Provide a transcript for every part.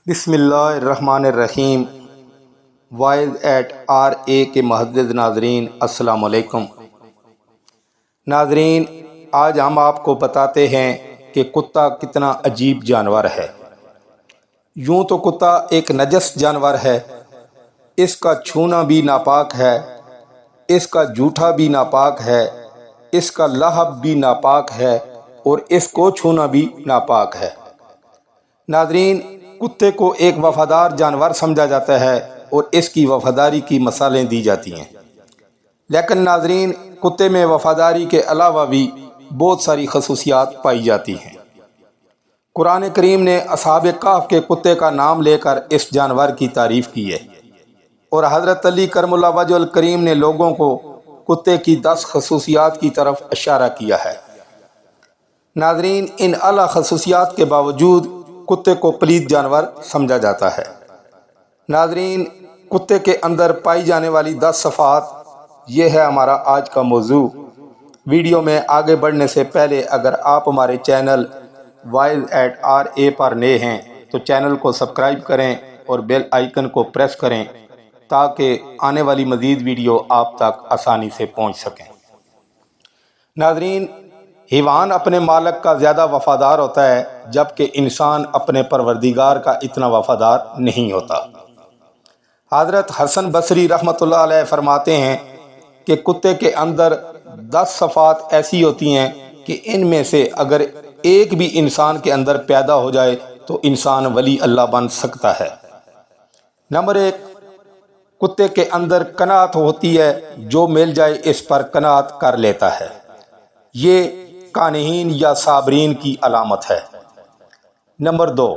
بسم اللہ الرحمن الرحیم۔ وائز@RA کے معزز ناظرین السلام علیکم۔ ناظرین، آج ہم آپ کو بتاتے ہیں کہ کتا کتنا عجیب جانور ہے۔ یوں تو کتا ایک نجس جانور ہے، اس کا چھونا بھی ناپاک ہے، اس کا جھوٹا بھی ناپاک ہے، اس کا لہب بھی ناپاک ہے اور اس کو چھونا بھی ناپاک ہے۔ ناظرین، کتے کو ایک وفادار جانور سمجھا جاتا ہے اور اس کی وفاداری کی مثالیں دی جاتی ہیں، لیکن ناظرین، کتے میں وفاداری کے علاوہ بھی بہت ساری خصوصیات پائی جاتی ہیں۔ قرآن کریم نے اصحاب کہف کے کتے کا نام لے کر اس جانور کی تعریف کی ہے، اور حضرت علی کرم اللہ وجہ الکریم نے لوگوں کو کتے کی 10 خصوصیات کی طرف اشارہ کیا ہے۔ ناظرین، ان اعلیٰ خصوصیات کے باوجود کتے کو پلید جانور سمجھا جاتا ہے۔ ناظرین، کتے کے اندر پائی جانے والی 10 صفات، یہ ہے ہمارا آج کا موضوع۔ ویڈیو میں آگے بڑھنے سے پہلے اگر آپ ہمارے چینل وائز@RA پر نئے ہیں تو چینل کو سبسکرائب کریں اور بیل آئیکن کو پریس کریں تاکہ آنے والی مزید ویڈیو آپ تک آسانی سے پہنچ سکیں۔ ناظرین، حیوان اپنے مالک کا زیادہ وفادار ہوتا ہے، جبکہ انسان اپنے پروردگار کا اتنا وفادار نہیں ہوتا۔ حضرت حسن بصری رحمۃ اللہ علیہ فرماتے ہیں کہ کتے کے اندر 10 صفات ایسی ہوتی ہیں کہ ان میں سے اگر ایک بھی انسان کے اندر پیدا ہو جائے تو انسان ولی اللہ بن سکتا ہے۔ نمبر 1، کتے کے اندر قناعت ہوتی ہے، جو مل جائے اس پر قناعت کر لیتا ہے۔ یہ قانعین یا صابرین کی علامت ہے۔ نمبر 2،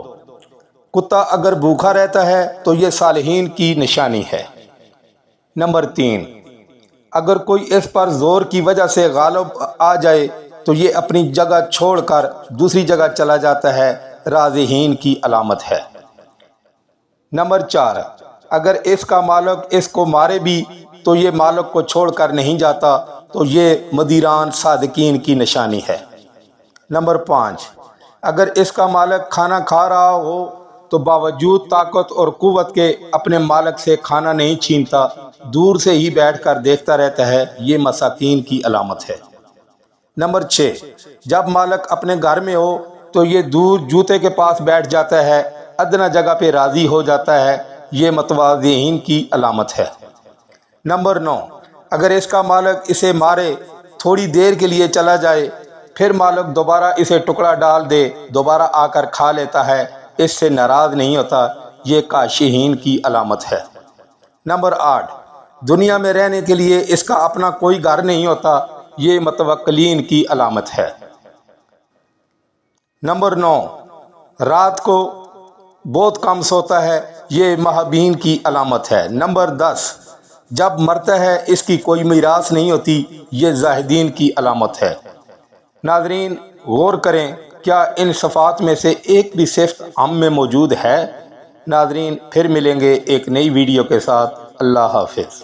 کتا اگر بھوکا رہتا ہے تو یہ صالحین کی نشانی ہے۔ نمبر 3، اگر کوئی اس پر زور کی وجہ سے غالب آ جائے تو یہ اپنی جگہ چھوڑ کر دوسری جگہ چلا جاتا ہے، رازحین کی علامت ہے۔ نمبر 4، اگر اس کا مالک اس کو مارے بھی تو یہ مالک کو چھوڑ کر نہیں جاتا، تو یہ مدیران صادقین کی نشانی ہے۔ نمبر 5، اگر اس کا مالک کھانا کھا رہا ہو تو باوجود طاقت اور قوت کے اپنے مالک سے کھانا نہیں چھینتا، دور سے ہی بیٹھ کر دیکھتا رہتا ہے، یہ مساکین کی علامت ہے۔ نمبر 6، جب مالک اپنے گھر میں ہو تو یہ دور جوتے کے پاس بیٹھ جاتا ہے، ادنی جگہ پہ راضی ہو جاتا ہے، یہ متواضعین کی علامت ہے۔ نمبر 9، اگر اس کا مالک اسے مارے، تھوڑی دیر کے لیے چلا جائے، پھر مالک دوبارہ اسے ٹکڑا ڈال دے، دوبارہ آ کر کھا لیتا ہے، اس سے ناراض نہیں ہوتا، یہ کاشحین کی علامت ہے۔ نمبر 8، دنیا میں رہنے کے لیے اس کا اپنا کوئی گھر نہیں ہوتا، یہ متوکلین کی علامت ہے۔ نمبر 9، رات کو بہت کم سوتا ہے، یہ محبین کی علامت ہے۔ نمبر 10، جب مرتا ہے اس کی کوئی میراث نہیں ہوتی، یہ زاہدین کی علامت ہے۔ ناظرین، غور کریں، کیا ان صفات میں سے ایک بھی صفت ہم میں موجود ہے؟ ناظرین، پھر ملیں گے ایک نئی ویڈیو کے ساتھ۔ اللہ حافظ۔